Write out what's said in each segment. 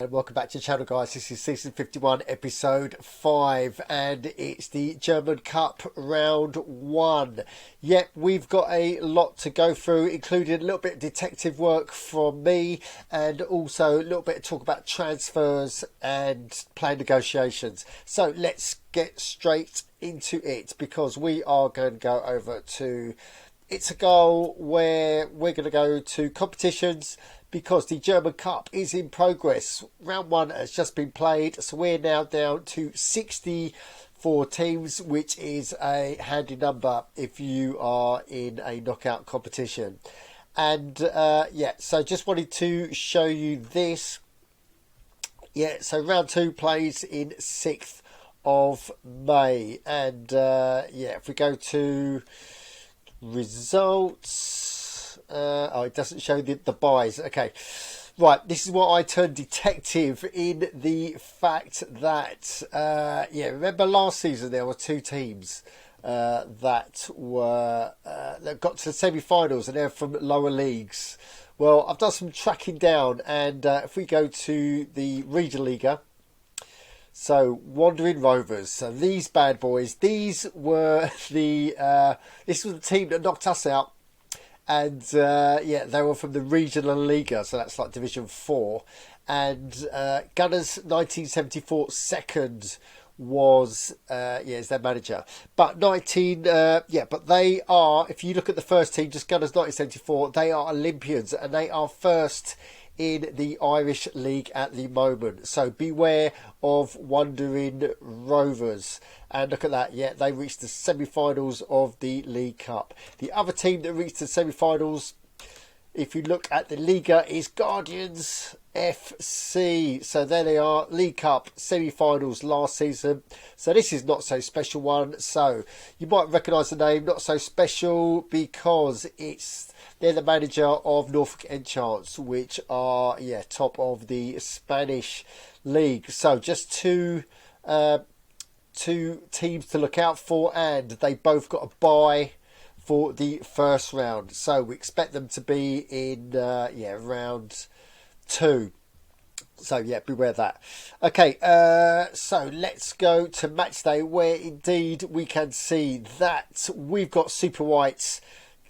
And welcome back to the channel, guys. This is season 51 episode 5 and it's the German Cup round 1. Yep, we've got a lot to go through, including a little bit of detective work from me and also a little bit of talk about transfers and player negotiations. So let's get straight into it, because we are going to go over to It's a Goal, where we're going to go to competitions, because the German Cup is in progress. Round 1 has just been played, so we're now down to 64 teams, which is a handy number if you are in a knockout competition. And yeah, so just wanted to show you this. Yeah, so round 2 plays in 6th of May. And yeah, if we go to results, oh, it doesn't show the buys. Okay, right, this is what I turned detective in the fact that yeah, remember last season there were 2 teams that were that got to the semi-finals and they're from lower leagues. Well, I've done some tracking down, and if we go to the Regionalliga, so Wandering Rovers, so these bad boys, these were the this was the team that knocked us out. And yeah, they were from the Regionalliga, so that's like Division 4. And Gunners 1974 second was yeah, is their manager. But yeah, but they are, if you look at the first team, just Gunners 1974, they are Olympians and they are first in the Irish League at the moment. So beware of Wandering Rovers. And look at that, yeah, they reached the semi-finals of the League Cup. The other team that reached the semi-finals, if you look at the Liga, is Guardians FC. So there they are, League Cup semi-finals last season. So this is not so special one. So you might recognise the name, not so special, because they're the manager of Norfolk Enchants, which are, yeah, top of the Spanish league. So just two teams to look out for, and they both got a bye for the first round. So we expect them to be in yeah, round 2. So yeah, beware that. Okay, so let's go to match day, where indeed we can see that we've got Super Whites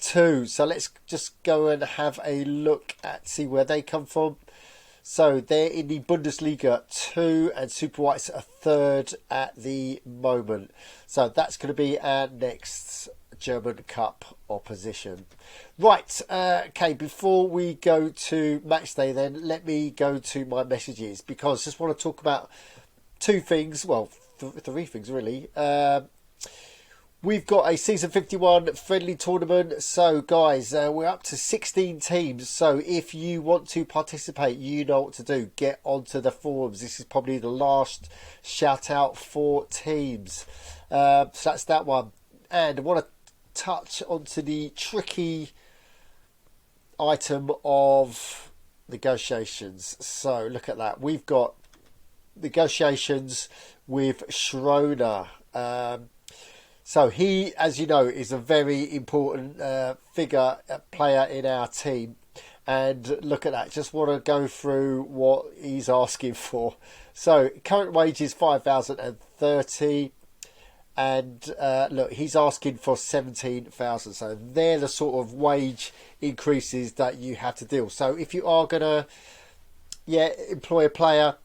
2. So let's just go and have a look at see where they come from. So they're in the Bundesliga 2 and Super Whites are 3rd at the moment. So that's going to be our next German Cup opposition. Right, okay, before we go to match day then, let me go to my messages, because I just want to talk about 2 things, well, 3 things really. We've got a season 51 friendly tournament. So guys, we're up to 16 teams. So if you want to participate, you know what to do. Get onto the forums. This is probably the last shout out for teams. So that's that one. And I want to touch onto the tricky item of negotiations. So look at that. We've got negotiations with Schroeder. So he, as you know, is a very important player in our team. And look at that. Just want to go through what he's asking for. So current wage is 5,030. And look, he's asking for 17,000. So they're the sort of wage increases that you have to deal. So if you are going to, yeah, employ a player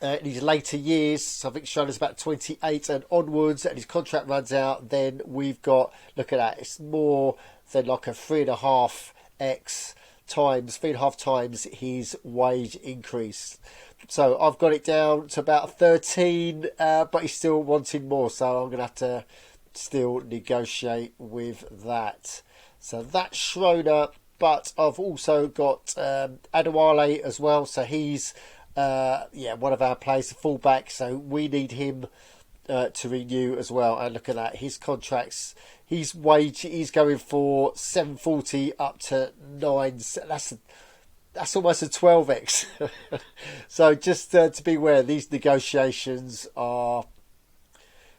in his later years, so I think Schroeder's about 28 and onwards, and his contract runs out, then we've got, look at that, it's more than like a 3.5x times, 3.5 times his wage increase. So I've got it down to about 13, but he's still wanting more, so I'm going to have to still negotiate with that. So that's Schroeder, but I've also got Adewale as well, so he's yeah, one of our players, the fullback, so we need him to renew as well. And look at that, his contracts, his wage, he's going for 740 up to 9. That's almost a 12x. So just to be aware, these negotiations are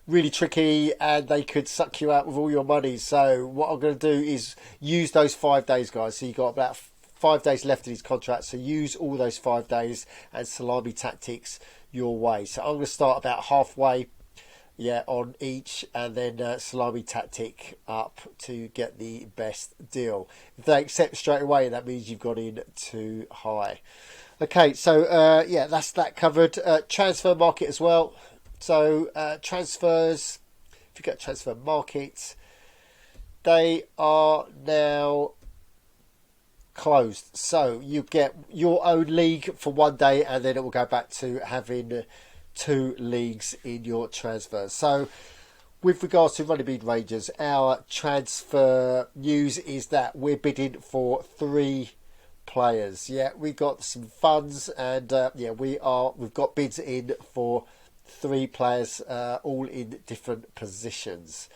really tricky and they could suck you out with all your money. So what I'm going to do is use those 5 days, guys. So you've got about 5 days left in his contract, so use all those 5 days and salami tactics your way. So I'm going to start about halfway, yeah, on each, and then salami tactic up to get the best deal. If they accept straight away, that means you've got in too high. Okay, so yeah, that's that covered. Transfer market as well. So transfers, if you get transfer market, they are now closed. So you get your own league for 1 day, and then it will go back to having 2 leagues in your transfers. So with regards to Runnymede Rangers, our transfer news is that we're bidding for 3 players. Yeah, we got some funds, and yeah, we've got bids in for 3 players, all in different positions.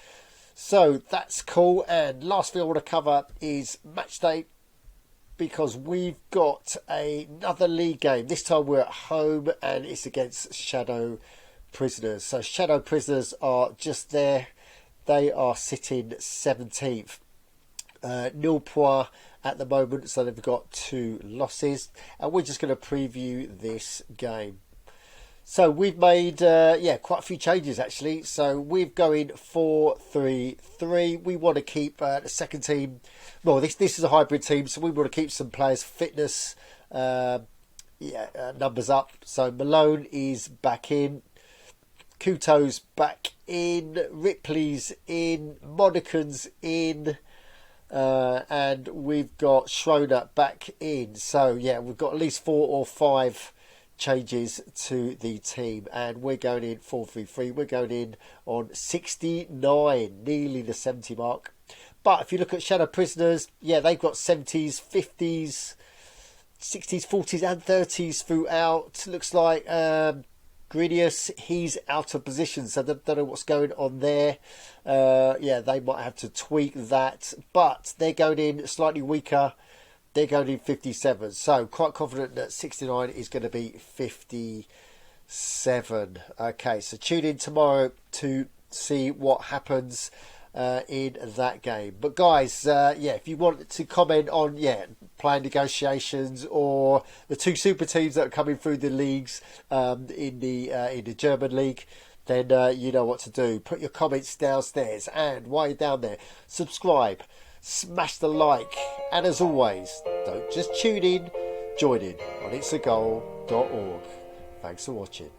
So that's cool. And last thing I want to cover is match day, because we've got another league game. This time we're at home, and it's against Shadow Prisoners. So Shadow Prisoners are just there. They are sitting 17th. Nil point at the moment, so they've got 2 losses. And we're just going to preview this game. So we've made yeah, quite a few changes actually. So we're going 4-3-3. We want to keep the second team. Well, this is a hybrid team, so we want to keep some players' fitness numbers up. So Malone is back in, Kuto's back in, Ripley's in, Monican's in, and we've got Schroeder back in. So yeah, we've got at least 4 or 5 changes to the team, and we're going in 4-3-3. We're going in on 69, nearly the 70 mark. But if you look at Shadow Prisoners, yeah, they've got 70s, 50s, 60s, 40s and 30s throughout. Looks like Grinius, he's out of position, so don't know what's going on there. Yeah, they might have to tweak that, but they're going in slightly weaker. They're going in 57, so quite confident that 69 is going to be 57. Okay, so tune in tomorrow to see what happens in that game. But guys, yeah, if you want to comment on playing negotiations or the 2 super teams that are coming through the leagues in the German league, then you know what to do. Put your comments downstairs, and while you're down there, subscribe, smash the like, and as always, don't just tune in, join in on itsagol.org. Thanks for watching.